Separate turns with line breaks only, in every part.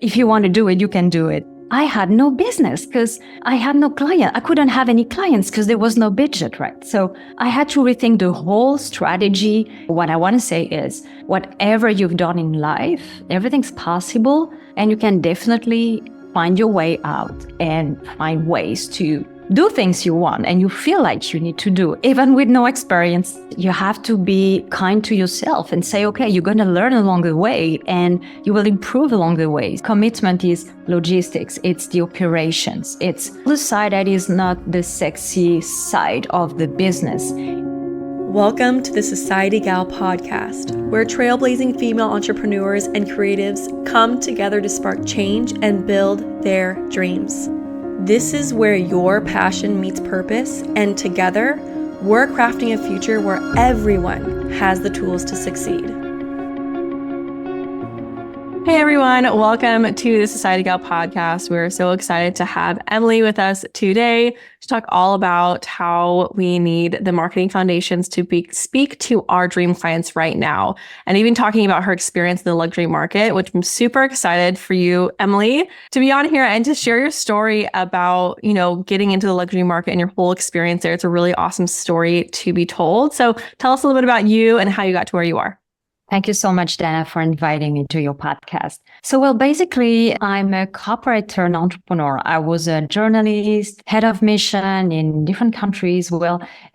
If you want to do it, you can do it. I had no business because I had no client. I couldn't have any clients because there was no budget, right? So I had to rethink the whole strategy. What I want to say is whatever you've done in life, everything's possible, and you can definitely find your way out and find ways to do things you want and you feel like you need to do, even with no experience. You have to be kind to yourself and say, okay, you're going to learn along the way and you will improve along the way. Commitment is logistics. It's the operations. It's the side that is not the sexy side of the business.
Welcome to the Societygal Podcast, where trailblazing female entrepreneurs and creatives come together to spark change and build their dreams. This is where your passion meets purpose, and together, we're crafting a future where everyone has the tools to succeed. Hey everyone, welcome to the Societygal Podcast. We're so excited to have Emilie with us today to talk all about how we need the marketing foundations to speak to our dream clients right now. And even talking about her experience in the luxury market, which I'm super excited for you, Emilie, to be on here and to share your story about, getting into the luxury market and your whole experience there. It's a really awesome story to be told. So tell us a little bit about you and how you got to where you are.
Thank you so much, Dana, for inviting me to your podcast. So, basically, I'm a corporate turned entrepreneur. I was a journalist, head of mission in different countries,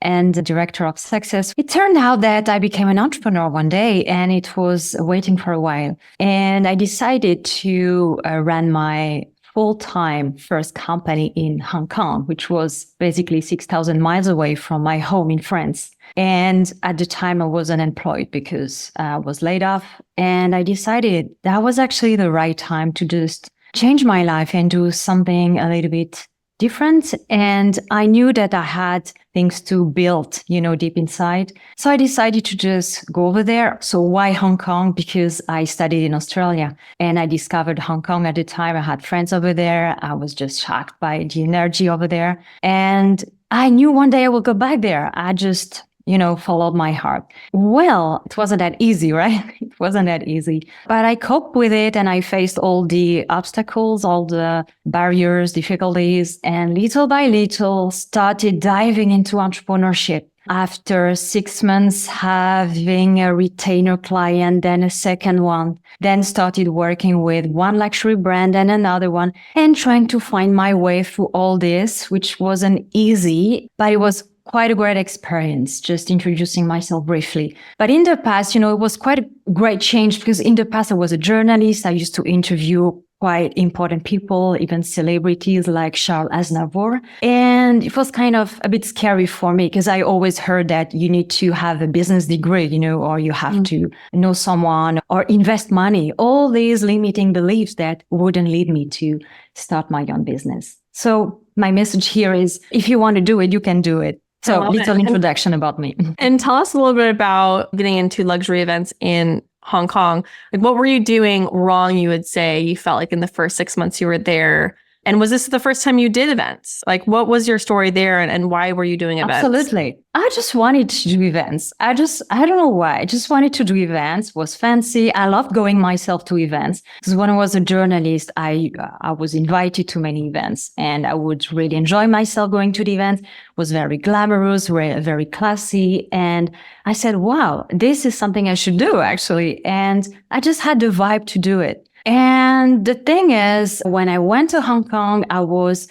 and director of success. It turned out that I became an entrepreneur one day, and it was waiting for a while. And I decided to run my full-time first company in Hong Kong, which was basically 6,000 miles away from my home in France. And at the time, I was unemployed because I was laid off. And I decided that was actually the right time to just change my life and do something a little bit different. And I knew that I had things to build, deep inside. So I decided to just go over there. So why Hong Kong? Because I studied in Australia and I discovered Hong Kong at the time. I had friends over there. I was just shocked by the energy over there. And I knew one day I would go back there. I just followed my heart. Well, it wasn't that easy, right? It wasn't that easy. But I coped with it and I faced all the obstacles, all the barriers, difficulties, and little by little started diving into entrepreneurship. After 6 months having a retainer client, then a second one, then started working with one luxury brand and another one and trying to find my way through all this, which wasn't easy, but it was quite a great experience, just introducing myself briefly. But in the past, it was quite a great change because in the past, I was a journalist. I used to interview quite important people, even celebrities like Charles Aznavour. And it was kind of a bit scary for me because I always heard that you need to have a business degree, or you have to know someone or invest money, all these limiting beliefs that wouldn't lead me to start my own business. So my message here is, if you want to do it, you can do it. So little introduction about me.
And tell us a little bit about getting into luxury events in Hong Kong. Like, what were you doing wrong, you would say, you felt like in the first 6 months you were there? And was this the first time you did events? Like, what was your story there and why were you doing events?
Absolutely. I just wanted to do events. I don't know why. I just wanted to do events. It was fancy. I loved going myself to events because when I was a journalist, I was invited to many events and I would really enjoy myself going to the events. It was very glamorous, very classy. And I said, wow, this is something I should do actually. And I just had the vibe to do it. And the thing is, when I went to Hong Kong, I was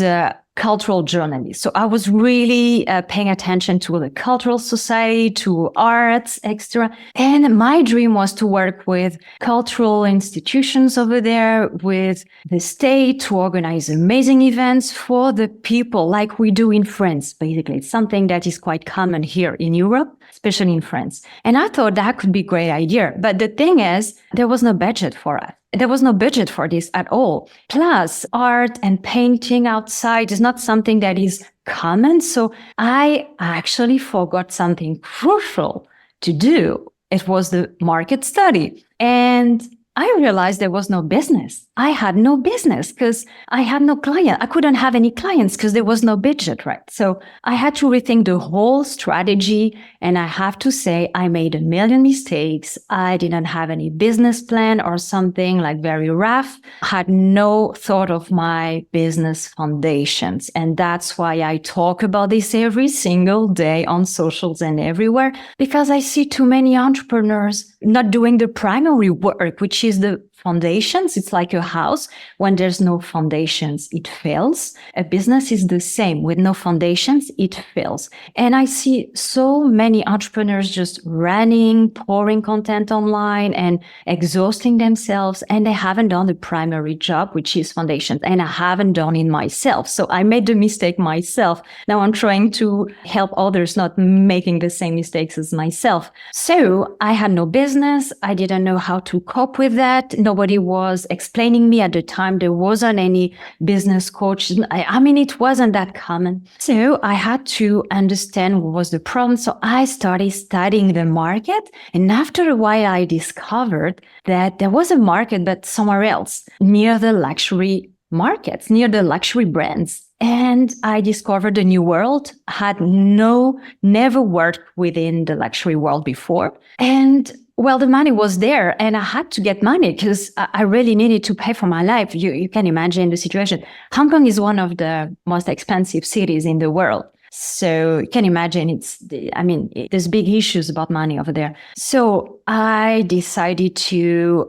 a cultural journalist. So I was really paying attention to the cultural society, to arts, etc. And my dream was to work with cultural institutions over there, with the state, to organize amazing events for the people like we do in France. Basically, it's something that is quite common here in Europe, especially in France. And I thought that could be a great idea. But the thing is, there was no budget for it. There was no budget for this at all. Plus, art and painting outside is not something that is common. So I actually forgot something crucial to do. It was the market study. And I realized there was no business. I had no business because I had no client. I couldn't have any clients because there was no budget, right? So I had to rethink the whole strategy. And I have to say, I made a million mistakes. I didn't have any business plan or something like very rough. Had no thought of my business foundations. And that's why I talk about this every single day on socials and everywhere, because I see too many entrepreneurs not doing the primary work, which is the foundations. It's like a house. When there's no foundations, it fails. A business is the same. With no foundations, it fails. And I see so many entrepreneurs just running, pouring content online and exhausting themselves. And they haven't done the primary job, which is foundations. And I haven't done it myself. So I made the mistake myself. Now I'm trying to help others not making the same mistakes as myself. So I had no business. I didn't know how to cope with that. Nobody was explaining me at the time. There wasn't any business coach. I mean, it wasn't that common. So I had to understand what was the problem. So I started studying the market. And after a while, I discovered that there was a market, but somewhere else, near the luxury markets, near the luxury brands. And I discovered a new world, had never worked within the luxury world before. And well, the money was there and I had to get money because I really needed to pay for my life. You can imagine the situation. Hong Kong is one of the most expensive cities in the world. So you can imagine there's big issues about money over there. So I decided to,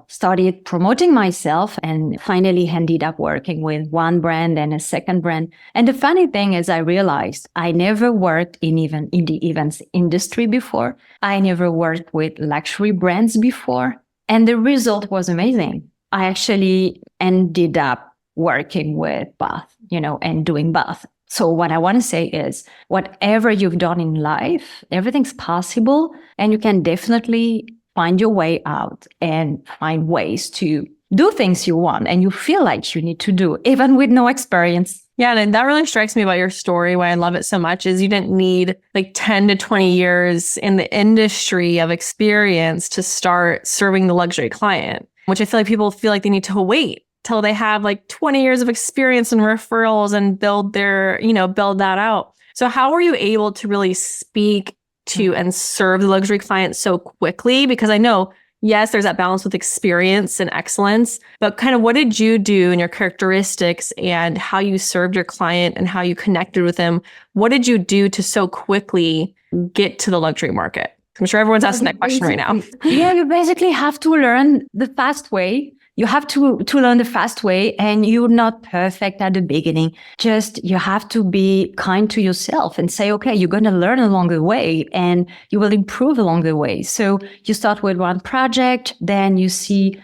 started promoting myself and finally ended up working with one brand and a second brand. And the funny thing is I realized I never worked in the events industry before. I never worked with luxury brands before. And the result was amazing. I actually ended up working with both, and doing both. So what I want to say is whatever you've done in life, everything's possible and you can definitely find your way out and find ways to do things you want and you feel like you need to do, even with no experience.
Yeah, and that really strikes me about your story. Why I love it so much is you didn't need like 10 to 20 years in the industry of experience to start serving the luxury client, which I feel like people feel like they need to wait till they have like 20 years of experience and referrals and build that out. So how were you able to really speak to and serve the luxury client so quickly? Because I know, yes, there's that balance with experience and excellence, but kind of what did you do in your characteristics and how you served your client and how you connected with them? What did you do to so quickly get to the luxury market? I'm sure everyone's asking that question right now.
Yeah, you basically have to learn the fast way. You have to learn the fast way and you're not perfect at the beginning. Just you have to be kind to yourself and say, okay, you're going to learn along the way and you will improve along the way. So you start with one project, then you see,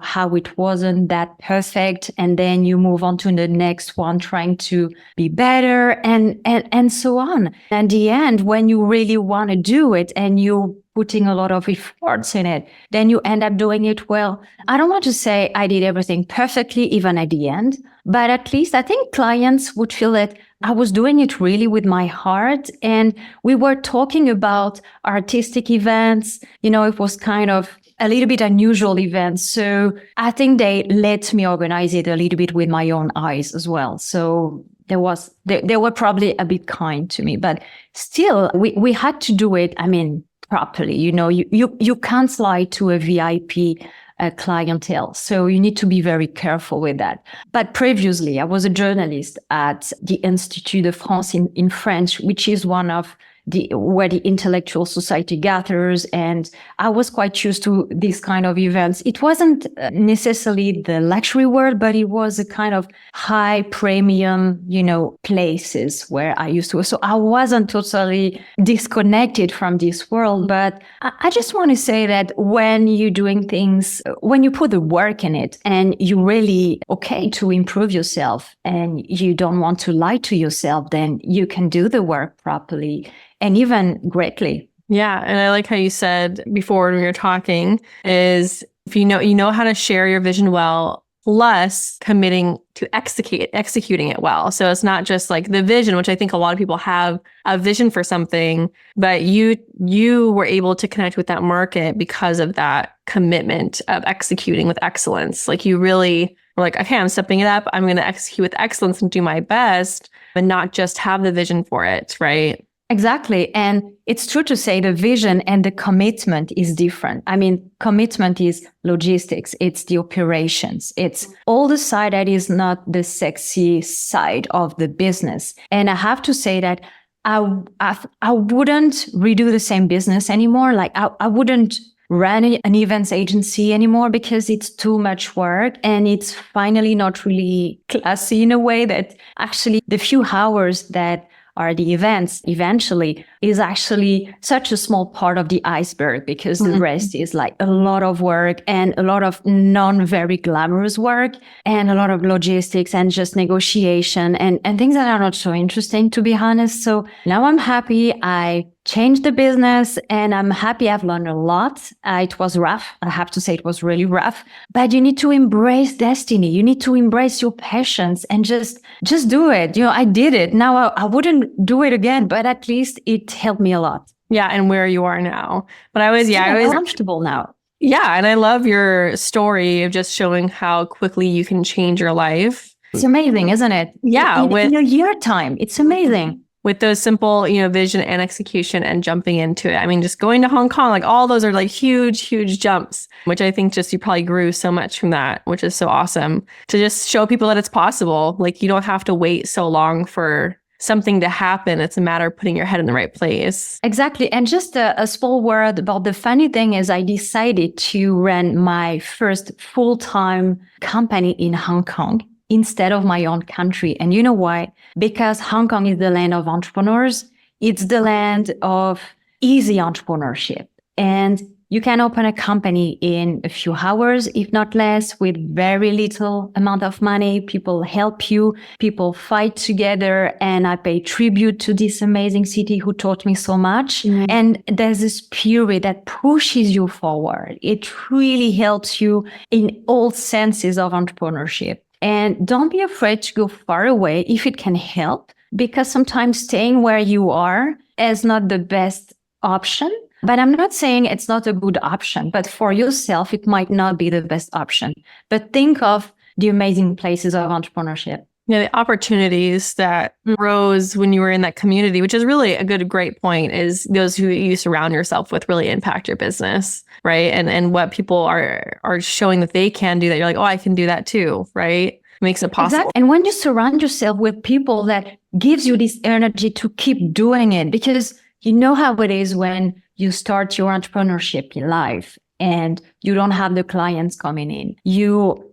how it wasn't that perfect. And then you move on to the next one, trying to be better and so on. And the end, when you really want to do it and you're putting a lot of efforts in it, then you end up doing it well. I don't want to say I did everything perfectly, even at the end, but at least I think clients would feel that I was doing it really with my heart. And we were talking about artistic events. It was kind of a little bit unusual event. So I think they let me organize it a little bit with my own eyes as well. So they were probably a bit kind to me, but still we had to do it. Properly, you can't slide to a VIP clientele. So you need to be very careful with that. But previously I was a journalist at the Institut de France in French, which is one of where the intellectual society gathers. And I was quite used to these kind of events. It wasn't necessarily the luxury world, but it was a kind of high premium, places where I used to. So I wasn't totally disconnected from this world. But I just want to say that when you're doing things, when you put the work in it and you're really okay to improve yourself and you don't want to lie to yourself, then you can do the work properly. And even greatly.
Yeah. And I like how you said before when we were talking is if you know how to share your vision well, plus committing to executing it well. So it's not just like the vision, which I think a lot of people have a vision for something, but you were able to connect with that market because of that commitment of executing with excellence. Like you really were like, okay, I'm stepping it up. I'm going to execute with excellence and do my best, but not just have the vision for it, right?
Exactly. And it's true to say the vision and the commitment is different. I mean, commitment is logistics. It's the operations. It's all the side that is not the sexy side of the business. And I have to say that I wouldn't redo the same business anymore. Like I wouldn't run an events agency anymore because it's too much work and it's finally not really classy in a way that actually the few hours that are the events eventually is actually such a small part of the iceberg because the rest is like a lot of work and a lot of non-very glamorous work and a lot of logistics and just negotiation and things that are not so interesting, to be honest. So now I'm happy. I changed the business and I'm happy. I've learned a lot. It was rough. I have to say it was really rough, but you need to embrace destiny. You need to embrace your passions and just do it. You know, I did it. Now I wouldn't do it again, but at least it helped me a lot.
Yeah. And where you are now. But I was
comfortable now.
Yeah. And I love your story of just showing how quickly you can change your life.
It's amazing, isn't it?
Yeah.
In a year time. It's amazing.
With those simple, vision and execution and jumping into it. I mean, just going to Hong Kong, like all those are like huge, huge jumps, which I think just you probably grew so much from that, which is so awesome to just show people that it's possible. Like you don't have to wait so long for something to happen. It's a matter of putting your head in the right place.
Exactly. And just a small word about the funny thing is I decided to run my first full-time company in Hong Kong instead of my own country. And you know why? Because Hong Kong is the land of entrepreneurs. It's the land of easy entrepreneurship. And you can open a company in a few hours, if not less, with very little amount of money. People help you. People fight together. And I pay tribute to this amazing city who taught me so much. Mm-hmm. And there's this spirit that pushes you forward. It really helps you in all senses of entrepreneurship. And don't be afraid to go far away if it can help, because sometimes staying where you are is not the best option. But I'm not saying it's not a good option, but for yourself, it might not be the best option. But think of the amazing places of entrepreneurship.
Yeah, the opportunities that rose when you were in that community, which is really a great point, is those who you surround yourself with really impact your business, right? And what people are showing that they can do that, you're like, oh, I can do that too, right? Makes it possible.
Exactly. And when you surround yourself with people that gives you this energy to keep doing it, because you know how it is when you start your entrepreneurship in life and you don't have the clients coming in.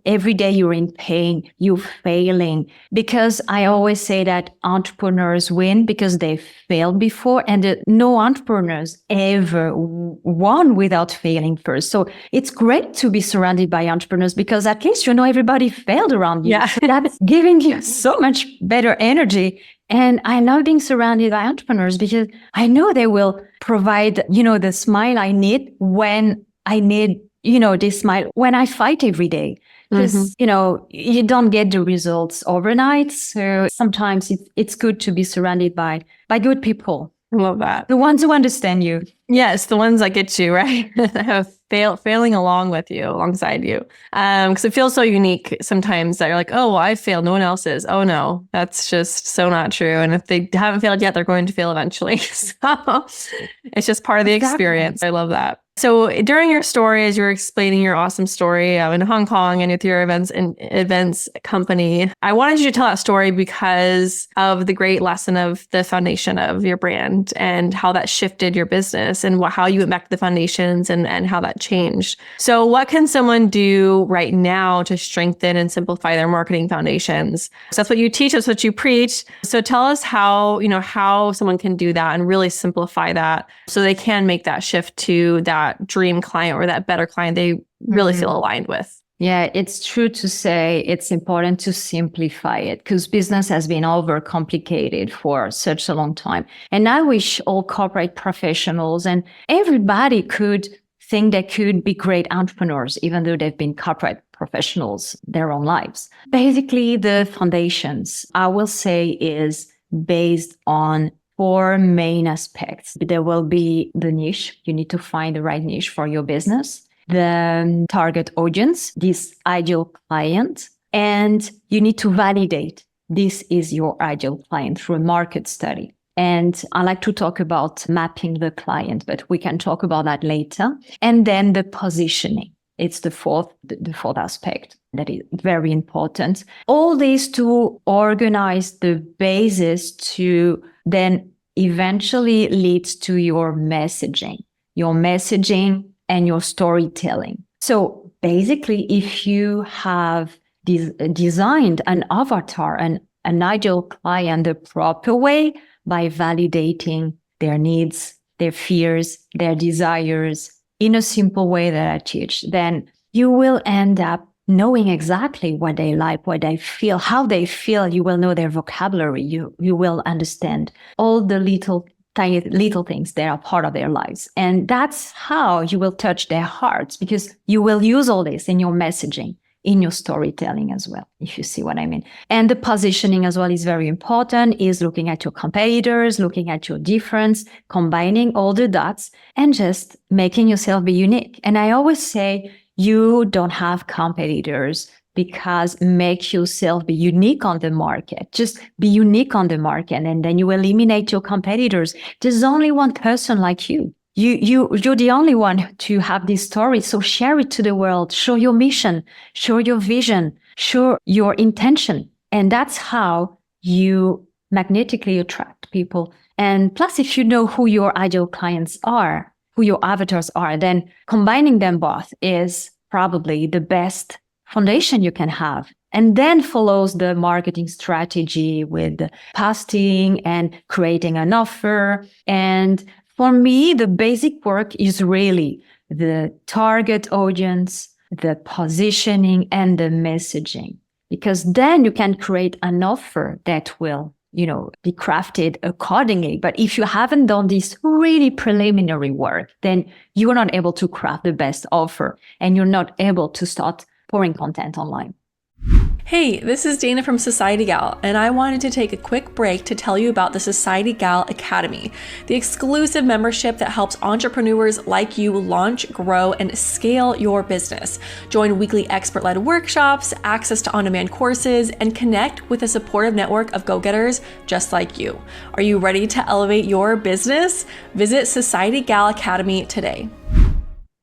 Every day you're in pain, you're failing. Because I always say that entrepreneurs win because they failed before, and no entrepreneurs ever won without failing first. So it's great to be surrounded by entrepreneurs because at least you know everybody failed around you.
Yeah.
So that's giving you so much better energy. And I love being surrounded by entrepreneurs because I know they will provide, the smile I need when I need, this smile when I fight every day. Because, you don't get the results overnight. So sometimes it's good to be surrounded by good people.
I love that.
The ones who understand you.
Yes, the ones that get you, right? That have failing alongside you. Because it feels so unique sometimes that you're like, oh, well, I failed. No one else is. Oh, no, that's just so not true. And if they haven't failed yet, they're going to fail eventually. So it's just part of the experience. I love that. So during your story, as you were explaining your awesome story in Hong Kong and with your events company, I wanted you to tell that story because of the great lesson of the foundation of your brand and how that shifted your business and how you went back to the foundations and how that changed. So what can someone do right now to strengthen and simplify their marketing foundations? So that's what you teach, that's what you preach. So tell us how someone can do that and really simplify that so they can make that shift to that dream client or that better client they really feel aligned with.
Yeah, it's true to say it's important to simplify it because business has been overcomplicated for such a long time. And I wish all corporate professionals and everybody could think they could be great entrepreneurs, even though they've been corporate professionals, their own lives. Basically, the foundations, I will say, is based on 4 main aspects. There will be the niche. You need to find the right niche for your business, the target audience, this ideal client, and you need to validate this is your ideal client through a market study. And I like to talk about mapping the client, but we can talk about that later. And then the positioning. It's the fourth aspect that is very important. All these to organize the basis to then eventually leads to your messaging and your storytelling. So basically, if you have designed an avatar, an ideal client the proper way by validating their needs, their fears, their desires in a simple way that I teach, then you will end up knowing exactly what they like, what they feel, how they feel. You will know their vocabulary. You will understand all the tiny little things that are part of their lives. And that's how you will touch their hearts, because you will use all this in your messaging, in your storytelling as well, if you see what I mean. And the positioning as well is very important, is looking at your competitors, looking at your difference, combining all the dots and just making yourself be unique. And I always say, you don't have competitors, because make yourself be unique on the market. Just be unique on the market, and then you eliminate your competitors. There's only one person like you. You're the only one to have this story. So share it to the world. Show your mission, show your vision, show your intention. And that's how you magnetically attract people. And plus, if you know who your ideal clients are, who your avatars are, then combining them both is probably the best foundation you can have. And then follows the marketing strategy with posting and creating an offer. And for me, the basic work is really the target audience, the positioning, and the messaging, because then you can create an offer that will, be crafted accordingly. But if you haven't done this really preliminary work, then you're not able to craft the best offer, and you're not able to start pouring content online.
Hey, this is Dana from Societygal, and I wanted to take a quick break to tell you about the Societygal Academy, the exclusive membership that helps entrepreneurs like you launch, grow, and scale your business. Join weekly expert-led workshops, access to on-demand courses, and connect with a supportive network of go-getters just like you. Are you ready to elevate your business? Visit Societygal Academy today.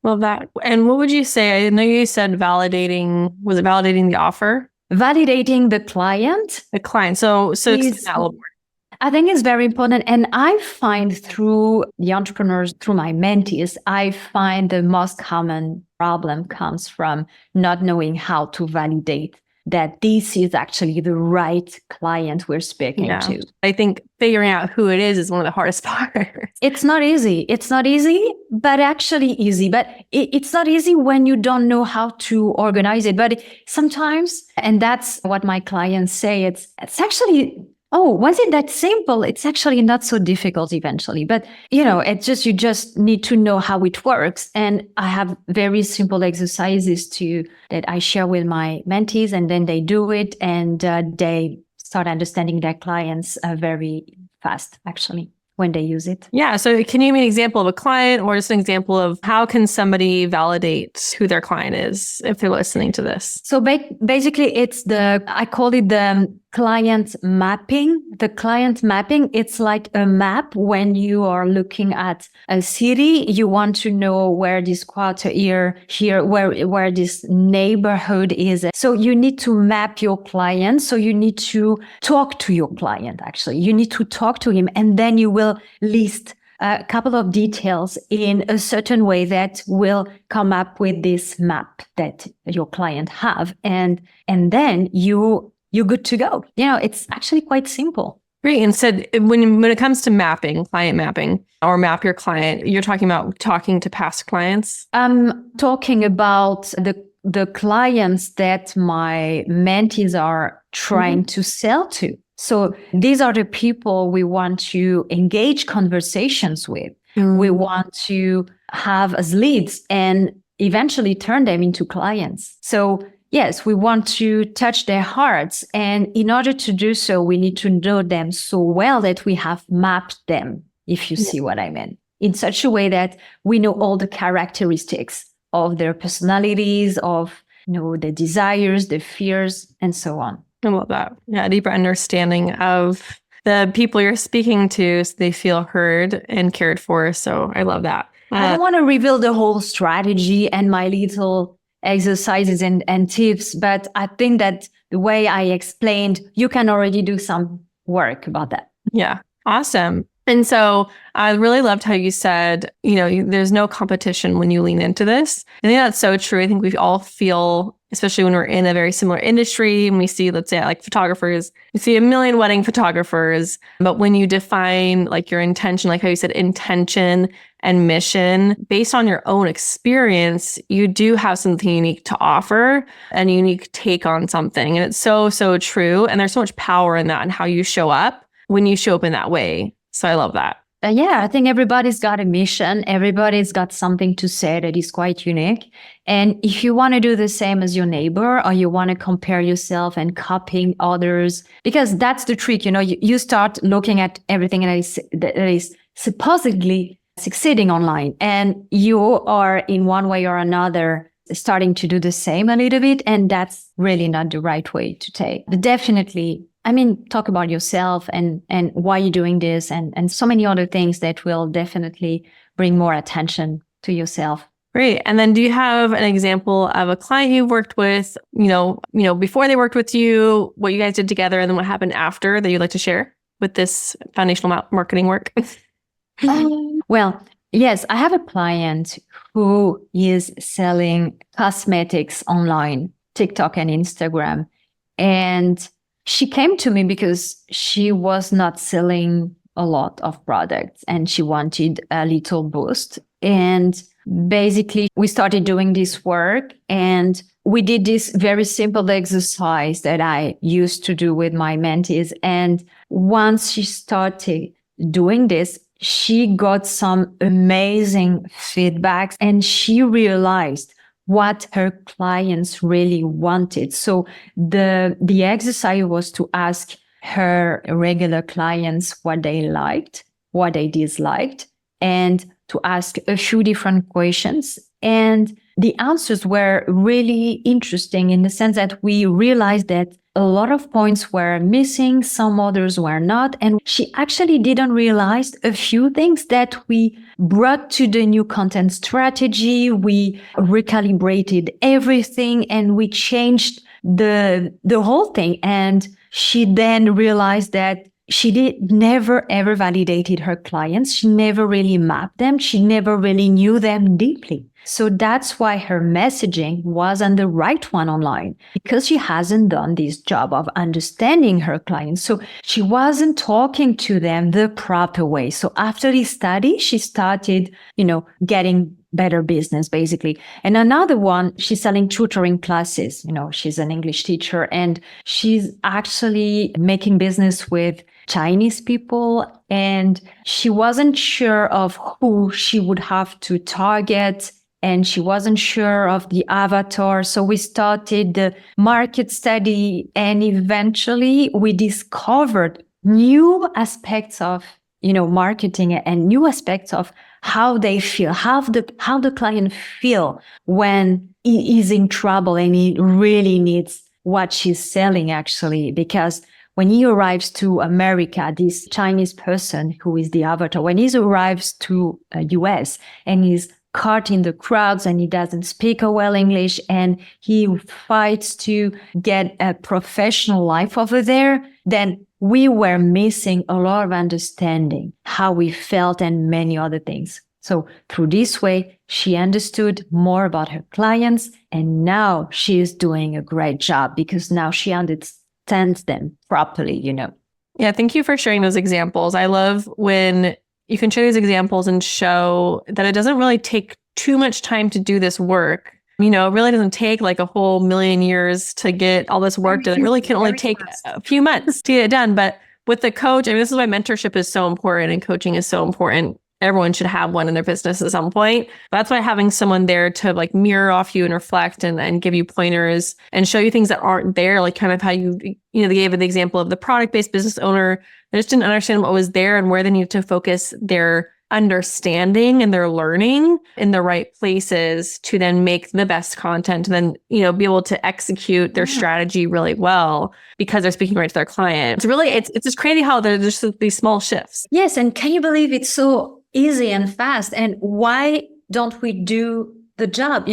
Love that. And what would you say? I know you said validating. Was it validating the offer?
Validating the client.
The client. So explain that a little more.
I think it's very important. And I find through the entrepreneurs, through my mentees, I find the most common problem comes from not knowing how to validate that this is actually the right client we're speaking to.
I think figuring out who it is one of the hardest parts.
It's not easy. It's not easy, but actually easy. But it's not easy when you don't know how to organize it. But sometimes, and that's what my clients say, it's actually, was it that simple? It's actually not so difficult eventually. But, it's just, you just need to know how it works. And I have very simple exercises that I share with my mentees, and then they do it, and they start understanding their clients very fast, actually, when they use it.
Yeah. So can you give me an example of a client, or just an example of how can somebody validate who their client is if they're listening to this?
So basically, I call it the client mapping. The client mapping, it's like a map. When you are looking at a city, you want to know where this quarter here, where this neighborhood is. So you need to map your client. So you need to talk to your client, actually. You need to talk to him, and then you will list a couple of details in a certain way that will come up with this map that your client have. And then you're good to go. It's actually quite simple.
Great. And said when it comes to mapping, client mapping, or map your client, you're talking about talking to past clients?
I'm talking about the clients that my mentees are trying to sell to. So these are the people we want to engage conversations with. We want to have as leads and eventually turn them into clients. So yes, we want to touch their hearts. And in order to do so, we need to know them so well that we have mapped them, if you see what I mean, in such a way that we know all the characteristics of their personalities, of the desires, the fears, and so on.
I love that. Yeah, a deeper understanding of the people you're speaking to so they feel heard and cared for. So I love that.
I don't want to reveal the whole strategy and my little exercises and tips, but I think that the way I explained, you can already do some work about that.
Yeah. Awesome. And so I really loved how you said, there's no competition when you lean into this. I think that's so true. I think we all feel, especially when we're in a very similar industry, and we see, let's say, like photographers, you see a million wedding photographers, but when you define like your intention, like how you said, intention and mission based on your own experience, you do have something unique to offer and a unique take on something. And it's so, so true. And there's so much power in that and how you show up when you show up in that way. So I love that.
I think everybody's got a mission. Everybody's got something to say that is quite unique. And if you want to do the same as your neighbor, or you want to compare yourself and copying others, because that's the trick, you start looking at everything that is supposedly succeeding online, and you are in one way or another starting to do the same a little bit. And that's really not the right way to take. But definitely, talk about yourself and why you're doing this and so many other things that will definitely bring more attention to yourself.
Great. And then do you have an example of a client you've worked with, before they worked with you, what you guys did together, and then what happened after that you'd like to share with this foundational marketing work?
Well, yes, I have a client who is selling cosmetics online, TikTok and Instagram. And she came to me because she was not selling a lot of products and she wanted a little boost. And basically, we started doing this work and we did this very simple exercise that I used to do with my mentees. And once she started doing this, she got some amazing feedbacks and she realized what her clients really wanted. So the exercise was to ask her regular clients what they liked, what they disliked, and to ask a few different questions. And the answers were really interesting in the sense that we realized that a lot of points were missing, some others were not. And she actually didn't realize a few things that we brought to the new content strategy. We recalibrated everything and we changed the whole thing. And she then realized that she never ever validated her clients. She never really mapped them. She never really knew them deeply. So that's why her messaging wasn't the right one online, because she hasn't done this job of understanding her clients. So she wasn't talking to them the proper way. So after this study, she started, getting better business basically. And another one, she's selling tutoring classes. She's an English teacher and she's actually making business with Chinese people. And she wasn't sure of who she would have to target. And she wasn't sure of the avatar. So we started the market study and eventually we discovered new aspects of, marketing and new aspects of how they feel, how the client feel when he is in trouble and he really needs what she's selling actually. Because when he arrives to America, this Chinese person who is the avatar, when he arrives to US and he's caught in the crowds and he doesn't speak well English and he fights to get a professional life over there, then we were missing a lot of understanding how we felt and many other things. So through this way, she understood more about her clients and now she is doing a great job because now she understands them properly,
Yeah, thank you for sharing those examples. I love when you can share these examples and show that it doesn't really take too much time to do this work. It really doesn't take like a whole million years to get all this work done. It really can only take a few months to get it done. But with the coach, this is why mentorship is so important and coaching is so important. everyone should have one in their business at some point. That's why having someone there to like mirror off you and reflect and give you pointers and show you things that aren't there, like kind of how they gave the example of the product-based business owner. They just didn't understand what was there and where they needed to focus their understanding and their learning in the right places to then make the best content and then, be able to execute their strategy really well because they're speaking right to their client. It's really, it's just crazy how there's just these small shifts.
Yes. And can you believe it's so easy and fast? And why don't we do the job?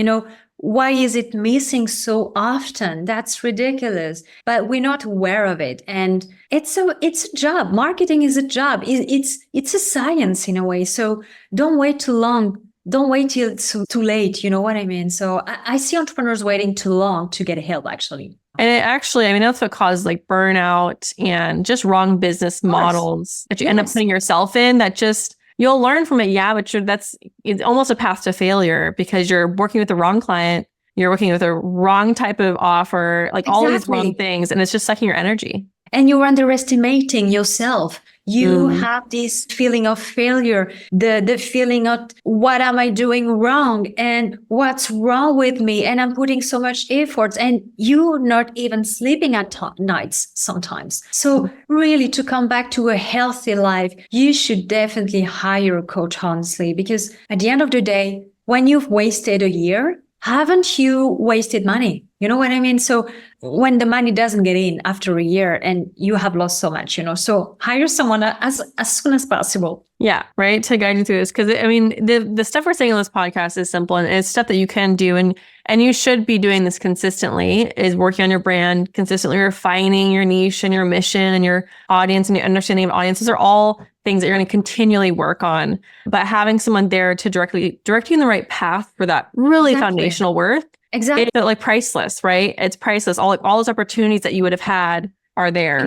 Why is it missing so often? That's ridiculous. But we're not aware of it. And it's a job. Marketing is a job. It's a science in a way. So don't wait too long. Don't wait till it's too late. You know what I mean? So I see entrepreneurs waiting too long to get help, actually.
And it actually, that's what caused like burnout and just wrong business models that you end up putting yourself in that just... You'll learn from it, but it's almost a path to failure because you're working with the wrong client, you're working with the wrong type of offer, like all these wrong things, and it's just sucking your energy.
And you're underestimating yourself. You have this feeling of failure, the feeling of what am I doing wrong and what's wrong with me? And I'm putting so much effort and you're not even sleeping at nights sometimes. So really to come back to a healthy life, you should definitely hire a coach, honestly, because at the end of the day, when you've wasted a year, haven't you wasted money? You know what I mean? So when the money doesn't get in after a year and you have lost so much, so hire someone as soon as possible.
Yeah, right. To guide you through this. Because the stuff we're saying on this podcast is simple and it's stuff that you can do. And you should be doing this consistently, is working on your brand, consistently refining your niche and your mission and your audience and your understanding of audiences are all things that you're going to continually work on. But having someone there to direct you in the right path for that really foundational work.
Exactly.
It's like priceless, right? It's priceless. All those opportunities that you would have had are there.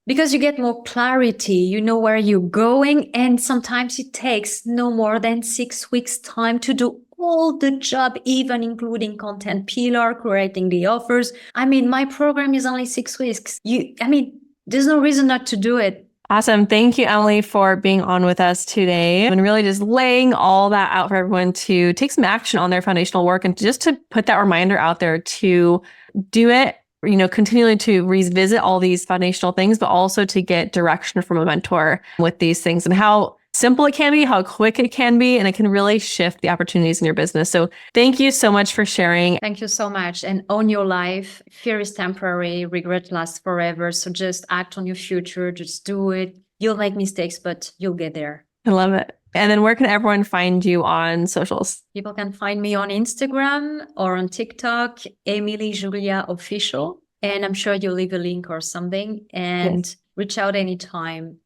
Because you get more clarity, you know where you're going. And sometimes it takes no more than 6 weeks time to do all the job, even including content pillar, creating the offers. My program is only 6 weeks. There's no reason not to do it.
Awesome. Thank you, Emilie, for being on with us today and really just laying all that out for everyone to take some action on their foundational work and just to put that reminder out there to do it, continually to revisit all these foundational things, but also to get direction from a mentor with these things and how simple it can be, how quick it can be, and it can really shift the opportunities in your business. So thank you so much for sharing.
Thank you so much. And own your life. Fear is temporary, regret lasts forever. So just act on your future. Just do it. You'll make mistakes, but you'll get there.
I love it. And then where can everyone find you on socials?
People can find me on Instagram or on TikTok, Emilie Joulia Official. And I'm sure you'll leave a link or something. And reach out anytime.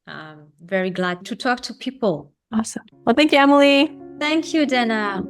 Very glad to talk to people.
Awesome. Well, thank you, Emilie.
Thank you, Dana.